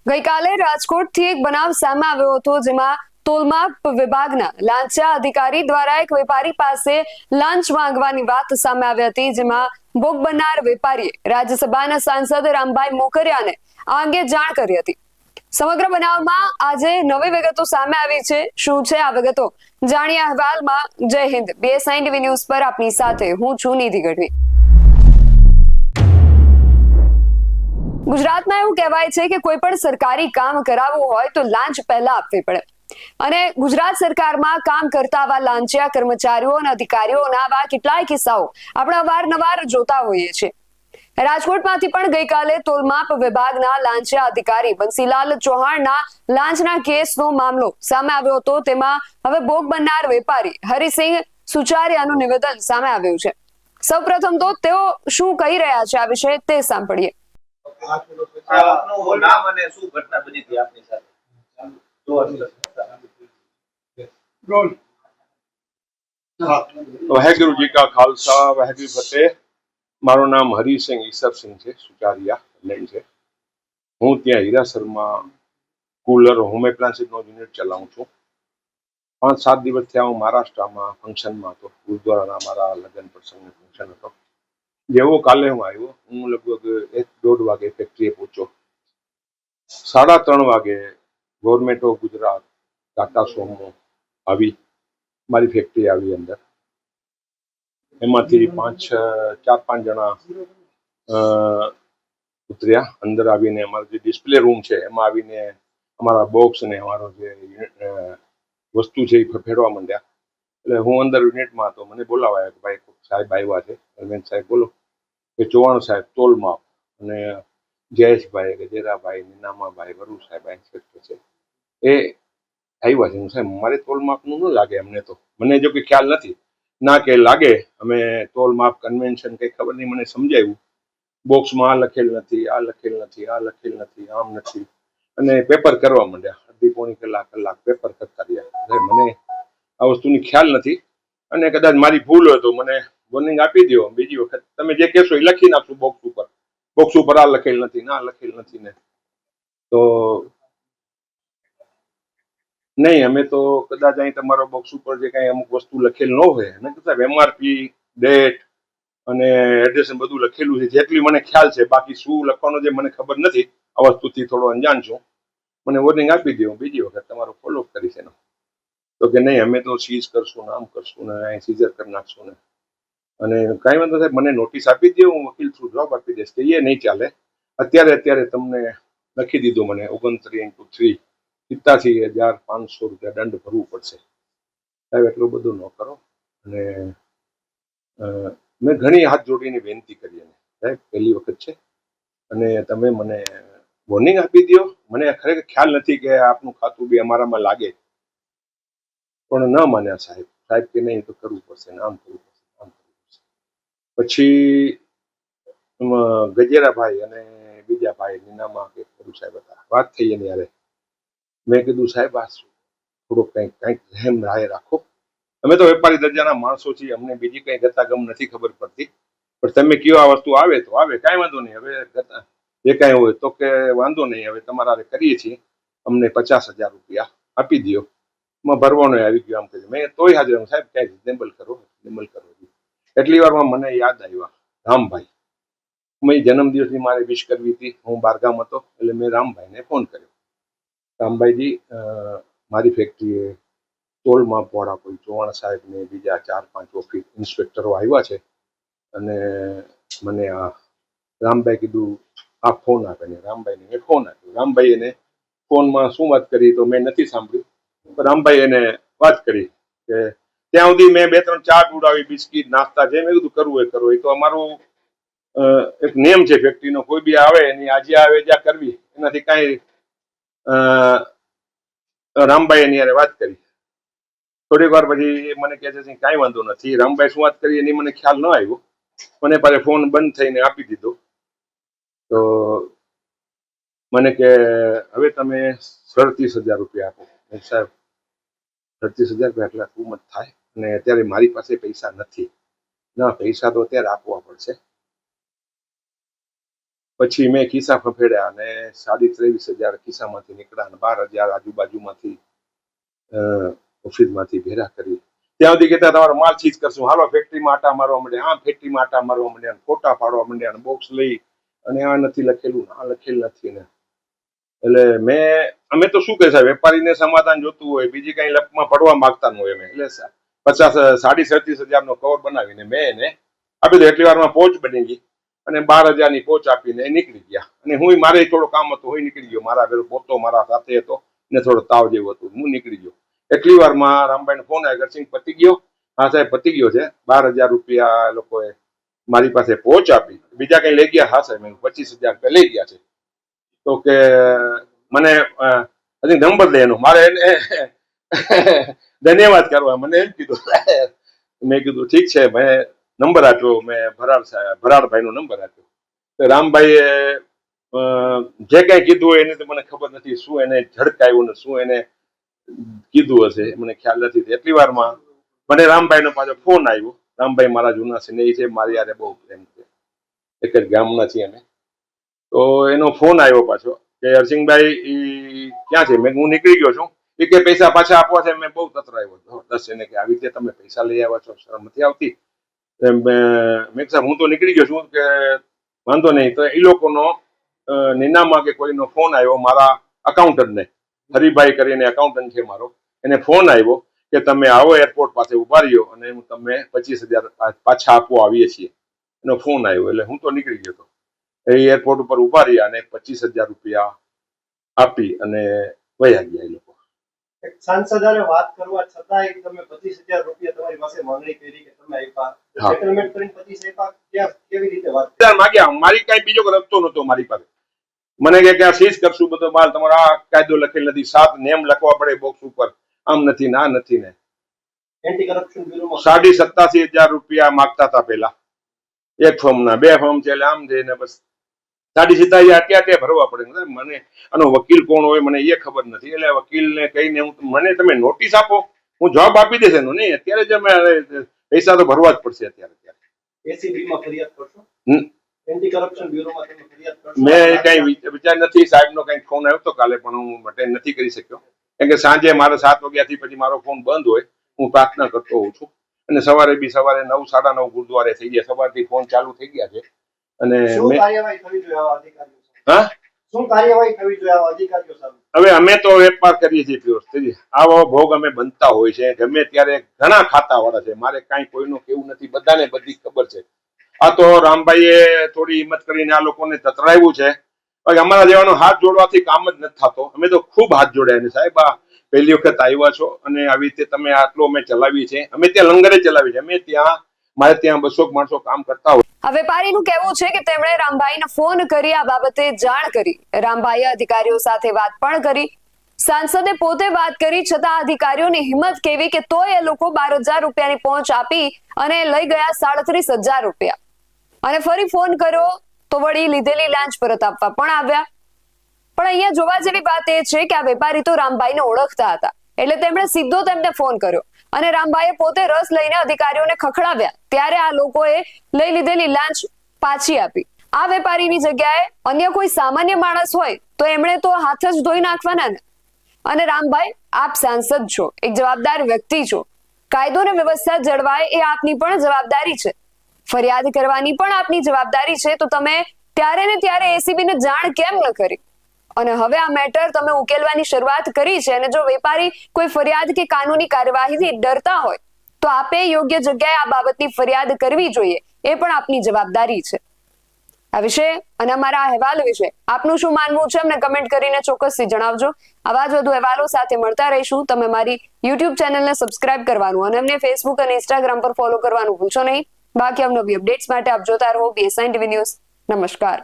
ગઈકાલે રાજકોટથી એક બનાવ સામે આવ્યો હતો, જેમાં તોલમાપ વિભાગના લાંચા અધિકારી દ્વારા એક વેપારી પાસે લાંચ માંગવાની વાત સામે આવી હતી, જેમાં ભોગ બનનાર વેપારીએ રાજ્યસભાના સાંસદ રામભાઈ મોકરિયાને આ અંગે જાણ કરી હતી. સમગ્ર બનાવમાં આજે નવી વિગતો સામે આવી છે. શું છે આ વિગતો જાણીએ અહેવાલમાં. જય હિન્દ. BSI TV ન્યૂઝ પર આપની સાથે હું છું નિધિ ગઢવી. ગુજરાતમાં એવું કહેવાય છે કે કોઈ પણ સરકારી કામ કરાવવું હોય તો લાંચ પહેલા આપવી પડે, અને ગુજરાત સરકારમાં કામ કરતા આવા લાંચિયા કર્મચારીઓ અને અધિકારીઓના આવા કેટલાય કિસ્સાઓ આપણે અવારનવાર જોતા હોઈએ છીએ. રાજકોટમાંથી પણ ગઈકાલે તોલમાપ વિભાગના લાંચિયા અધિકારી બંસીલાલ ચૌહાણના લાંચના કેસનો મામલો સામે આવ્યો હતો. તેમાં હવે ભોગ બનનાર વેપારી હરિસિંહ સુચારિયાનું નિવેદન સામે આવ્યું છે. સૌપ્રથમ તો તેઓ શું કહી રહ્યા છે આ વિશે તે સાંભળીએ. वाहेगुरु जी का खालसा वाहेगुरु फतेह। मारू नाम हरिसिंह ईसरसिंह છે, સુચારિયા લેન્ડ છે. હું ત્યાં હીરાસરમાં કુલર હોમ એપ્લાયન્સીસનો યુનિટ ચલાવું છું. 5-7 દિવસ થયા હું મહારાષ્ટ્રમાં ફંક્શનમાં હતો. ગુરુદ્વારાના મારા લગ્ન પ્રસંગનો ફંક્શન હતો. જેવો કાલે હું આવ્યો, હું લગભગ 1-1.5 વાગે ફેક્ટરીએ પહોંચ્યો. 3:30 વાગે ગવર્મેન્ટ ઓફ ગુજરાત ટાટા સોમો આવી, મારી ફેક્ટરી આવી અંદર. એમાંથી 4-5 જણા ઉતર્યા. અંદર આવીને અમારો જે ડિસ્પ્લે રૂમ છે એમાં આવીને અમારા બોક્સ ને અમારો જે વસ્તુ છે એ ફેરવા માંડ્યા. એટલે હું અંદર યુનિટમાં હતો, મને બોલાવાયા કે ભાઈ સાહેબ આવ્યા છે. અરવિંદ સાહેબ બોલો. કે ચૌહાણ સાહેબ તોલમાપ, અને જયેશભાઈ, ગજેરાભાઈ, નીનામાભાઈ, વરુ સાહેબ ઇન્સ્પેક્ટર છે, એ આવ્યા છે. હું સાહેબ મારે તોલમાપનું ન લાગે, અમને તો મને જો કે ખ્યાલ નથી ના કે લાગે. અમે તોલમાપ કન્વેન્શન કંઈ ખબર નહીં, મને સમજાવ્યું. બોક્સમાં આ લખેલ નથી, આ લખેલ નથી, આ લખેલ નથી, આમ નથી, અને પેપર કરવા માંડ્યા. અડધી-પોણી કલાક પેપર કરતા રહ્યા. મને આ વસ્તુની ખ્યાલ નથી, અને કદાચ મારી ભૂલ હોય તો મને વોર્નિંગ આપી દો. બીજી વખત તમે જે કહેશો એ લખી નાખશું બોક્સ ઉપર. બોક્સ ઉપર આ લખેલ નથી, ના લખેલ નથી ને તો નહીં. અમે તો કદાચ અહીં તમારો બોક્સ ઉપર જે કાંઈ અમુક વસ્તુ લખેલ ન હોય, અને કદાચ MRP, ડેટ અને એડ્રેસ બધું લખેલું છે, જેટલી મને ખ્યાલ છે. બાકી શું લખવાનું છે મને ખબર નથી, આ વસ્તુથી થોડો અંજાન છું. મને વોર્નિંગ આપી દો, બીજી વખત તમારો ફોલોઅપ કરીશ એનો. તો કે નહીં, અમે તો સીઝ કરશું ને આમ કરશું ને અહીં સીઝર કરી નાખશું ને. અને કાંઈ વાંધો સાહેબ, મને નોટિસ આપી દો, હું વકીલ થ્રુ જોબ આપી દઈશ. કે એ નહીં ચાલે, અત્યારે તમને લખી દીધું, મને 29x3 87,500 રૂપિયા દંડ ભરવું પડશે. સાહેબ એટલું બધું ન કરો. અને મેં ઘણી હાથ જોડીને વિનંતી કરી, એને સાહેબ પહેલી વખત છે અને તમે મને વોર્નિંગ આપી દો. મને ખરેખર ખ્યાલ નથી કે આપનું ખાતું બી અમારામાં લાગે, પણ ન માન્યા સાહેબ. સાહેબ કે નહીં તો કરવું પડશે ને આમ કરવું પડશે, આમ કરવું પડશે. પછી ગજેરાભાઈ અને બીજા ભાઈ નીનામાં કે કરું સાહેબ હતા, વાત થઈ એની યારે. મેં કીધું સાહેબ આ થોડુંક કંઈક રહેમ રાહે રાખો. અમે તો વેપારી દરજાના માણસો છીએ, અમને બીજી કંઈ ગતાગમ નથી ખબર પડતી. પણ તમે કયો આ વસ્તુ આવે તો આવે, કાંઈ વાંધો નહીં. હવે જે કાંઈ હોય તો કે વાંધો નહીં, હવે તમારા કરીએ છીએ, અમને 50,000 રૂપિયા આપી દો. માં ભરવાનો આવી ગયો આમ કહ્યું. મેં તોય હાજર, સાહેબ કાંઈ રિઝનેબલ કરો, રિઝનેબલ કરો. એટલી વારમાં મને યાદ આવ્યા રામભાઈ. મેં જન્મદિવસની મારે વિશ કરવી હતી, હું બહારગામ હતો, એટલે મેં રામભાઈને ફોન કર્યો. રામભાઈજી, મારી ફેક્ટરીએ તોલમાપવાળા કોઈ ચૌહાણ સાહેબ ને બીજા 4-5 ઓફિસ ઇન્સ્પેક્ટરો આવ્યા છે, અને મને આ રામભાઈ કીધું આ ફોન આપે ને. રામભાઈને મેં ફોન આપ્યો. રામભાઈ એને ફોનમાં શું વાત કરી તો મેં નથી સાંભળ્યું. રામભાઈ એને વાત કરી કે ત્યાં સુધી મેં 2-3 ચા પીવડાવી, બિસ્કીટ, નાસ્તા, જે મેં કીધું કરવું એ કરો. એ તો અમારું એક નિયમ છે ફેક્ટરીનો. કોઈ બી આવે એની આજે આવે જ્યાં કરવી, એનાથી કાંઈ. રામભાઈ એની યારે વાત કરી. થોડીક વાર પછી મને કહે છે કાંઈ વાંધો નથી. રામભાઈ શું વાત કરી એની મને ખ્યાલ ન આવ્યો. મને પાછો ફોન બંધ થઈને આપી દીધો. તો મને કે હવે તમે 37,000 રૂપિયા આપો. સાહેબ 37,000 રૂપિયા એટલે કિંમત થાય, અને અત્યારે મારી પાસે પૈસા નથી. ના, પૈસા તો અત્યારે આપવા પડશે. પછી મેં ખિસ્સા ફફેડ્યા અને 23,500 ખિસ્સામાંથી નીકળ્યા અને 12,000 આજુબાજુમાંથી ઓફિસમાંથી ભેરા કરી. ત્યાં સુધી કહેતા તમારો માલ ચીજ કરશું, હાલો ફેક્ટરીમાં આટા મારવા માંડ્યા, આમ ફેક્ટરીમાં આટા મારવા માંડ્યા, ફોટા પાડવા માંડ્યા અને બોક્સ લઈ અને આ નથી લખેલું, આ લખેલ નથી ને. એટલે અમે તો શું કહે સાહેબ, વેપારીને સમાધાન જોતું હોય, બીજી કઈ લપમાં પડવા માંગતા ન હોય. અમે એટલે 37,500 નો કવર બનાવીને મેં એને આપી દો. એટલી વારમાં પહોંચ બની ગઈ અને 12,000 ની પહોંચ આપીને નીકળી ગયા. અને હું મારે થોડો કામ હતો, હું નીકળી ગયો. મારા ઘરે પોતો મારા સાથે હતો ને થોડો તાવ જેવું હતું, હું નીકળી ગયો. એટલી વારમાં રામભાઈ ફોન આવ્યો, ગરસિંગ પતી ગયો? હા સાહેબ પતી ગયો છે. 12,000 રૂપિયા લોકોએ મારી પાસે પહોંચ આપી. બીજા કઈ લઈ ગયા? હા સાહેબ. 25,000 રૂપિયા લઈ ગયા છે. તો કે મને હજી નંબર દે એનો, મારે એને ધન્યવાદ કરવા. મને એમ કીધું. મેં કીધું ઠીક છે. મેં નંબર આપ્યો, મેં ભરાડભાઈ નો નંબર આપ્યો. તો રામભાઈએ જે કઈ કીધું હોય એની તો મને ખબર નથી, શું એને ઝડકાયું ને શું એને કીધું હશે મને ખ્યાલ નથી. એટલી વારમાં મને રામભાઈ નો પાછો ફોન આવ્યો. રામભાઈ મારા જૂના સ્નેહી છે, મારી યારે બહુ પ્રેમ છે, એક જ ગામના છીએ અમે. તો એનો ફોન આવ્યો પાછો કે હરસિંહભાઈ ક્યાં છે? મેં હું નીકળી ગયો છું. એ કે પૈસા પાછા આપવા છે. મેં બહુ તતરાયો દસ એને કે આવી રીતે તમે પૈસા લઈ આવ્યા છો, શરમ નથી આવતી? મેં સાહેબ હું તો નીકળી ગયો છું. કે વાંધો નહીં. તો એ લોકોનો નિનામાં કે કોઈનો ફોન આવ્યો મારા અકાઉન્ટન્ટને, હરિભાઈ કરીને અકાઉન્ટન્ટ છે મારો, એને ફોન આવ્યો કે તમે આવો એરપોર્ટ પાસે ઉભા રહ્યો અને હું તમને 25,000 પાછા આપવા આવીએ છીએ. એનો ફોન આવ્યો એટલે હું તો નીકળી ગયો હતો. એ એરપોર્ટ ઉપર ઉભા રહ્યા અને 25,000 રૂપિયા આપી અને વયા ગયા એ લોકો. સાંસદારે વાત કરવા છતાંય તમે 25,000 રૂપિયા તમારી પાસે માંગણી કરી કે તમે આપ્યા, સેટલમેન્ટ કરીને 25 આપ્યા, કેવી રીતે વાત માંગ્યા? મારી કઈ બીજો રસ્તો નતો મારી પાસે. મને કે આ સીઝ કરશું બધો માલ, તમારો આ કાયદો લખેલ નથી, 7 નેમ લખવા પડે બોક્સ ઉપર, આમ નથી ના નથી ને. એન્ટી કરપ્શન બ્યુરોમાં 87,500 રૂપિયા માંગતા હતા પેલા. એક ફોર્મ ના 2 ફોર્મ છે એટલે આમ જઈને બસ 87,500 ક્યાં ભરવા પડે. મને આનો વકીલ કોણ હોય મને એ ખબર નથી. એટલે વકીલને કહીને મને તમે નોટિસ આપો, હું જવાબ આપી દેશે એનો. નહીં અત્યારે જ અમે પૈસા તો ભરવા જ પડશે અત્યારે. એસીબી માં ફરિયાદ કરશો? એન્ટી કરપ્શન બ્યુરોમાં તમે ફરિયાદ કરશો? મેં કઈ વિચાર નથી. સાહેબનો કઈ ફોન આવ્યો તો કાલે, પણ હું અટેન્ડ નથી કરી શક્યો. કેમ કે સાંજે મારે 7 વાગ્યાથી પછી મારો ફોન બંધ હોય. હું પ્રાર્થના કરતો હોઉં છું અને સવારે 9, 9:30 ગુરુદ્વારે થઈ ગયા. સવારથી ફોન ચાલુ થઈ ગયા છે. અને શું કાર્યવાહી થવી જોઈએ આવા અધિકારીઓ સામે? હા, શું કાર્યવાહી થવી જોઈએ આવા અધિકારીઓ સામે? હવે અમે તો વેપાર કરીએ છીએ પ્યોર. આવો ભોગ અમે બનતા હોય છે ગમે ત્યારે. ઘણા ખાતા વાળા છે, મારે કાંઈ કોઈનું કેવું નથી, બધાને બધી ખબર છે. આ તો રામભાઈએ થોડી હિંમત કરીને આ લોકોને તતરાવ્યું છે. અમારા જેવાનો હાથ જોડવાથી કામ જ નથી થતો. અમે તો ખૂબ હાથ જોડ્યા ને સાહેબ, આ પહેલી વખત આવ્યા છો અને આવી રીતે તમે આટલો અમે ચલાવી છે. અમે ત્યાં લંગરે ચલાવી છે. અમે ત્યાં મારે ત્યાં 200 માણસો કામ કરતા હોય. આ વેપારીનું કહેવું છે કે તેમણે રામભાઈને ફોન કરી આ બાબતે જાણ કરી. રામભાઈએ અધિકારીઓ સાથે વાત પણ કરી. સાંસદે પોતે વાત કરી, છતાં અધિકારીઓની હિંમત કેવી કે તોય એ લોકો 12,000 રૂપિયાની પહોંચ આપી અને લઈ ગયા 37,000 રૂપિયા. અને ફરી ફોન કર્યો તો વળી લીધેલી લાંચ પરત આપવા પણ આવ્યા. પણ અહીંયા જોવા જેવી વાત એ છે કે આ વેપારી તો રામભાઈને ઓળખતા હતા, એટલે તેમણે સીધો તેમને ફોન કર્યો અને રામભાઈએ પોતે રસ લઈને અધિકારીઓને ખખડાવ્યા. ત્યારે આ લોકોએ લઈ લીધેલી લાંચ પાછી આપી. આ વેપારીની જગ્યાએ અન્ય કોઈ સામાન્ય માણસ હોય તો એમણે તો હાથ જ ધોઈ નાખવાના ને. અને રામભાઈ, આપ સાંસદ છો, એક જવાબદાર વ્યક્તિ છો. કાયદો અને વ્યવસ્થા જળવાય એ આપની પણ જવાબદારી છે. ફરિયાદ કરવાની પણ આપની જવાબદારી છે. તો તમે ત્યારે ને ત્યારે એસીબી ને જાણ કેમ ન કરી? અને હવે આ મેટર તમે ઉકેલવાની શરૂઆત કરી છે. અને જો વેપારી કોઈ ફરિયાદ કે કાનૂની કાર્યવાહીથી ડરતા હોય તો આપે યોગ્ય જગ્યાએ આ બાબતની ફરિયાદ કરવી જોઈએ. એ પણ આપની જવાબદારી છે. આ વિશે અને અમારા અહેવાલ વિશે આપનું શું માનવું છે અમને કમેન્ટ કરીને ચોક્કસથી જણાવજો. આવા જ વધુ અહેવાલો સાથે મળતા રહીશું. તમે મારી યુટ્યુબ ચેનલને સબસ્ક્રાઇબ કરવાનું અને અમને ફેસબુક અને ઇન્સ્ટાગ્રામ પર ફોલો કરવાનું ભૂલશો નહીં. બાકી અવનવી અપડેટ્સ માટે આપ જોતા રહો BSN TV ન્યૂઝ. નમસ્કાર.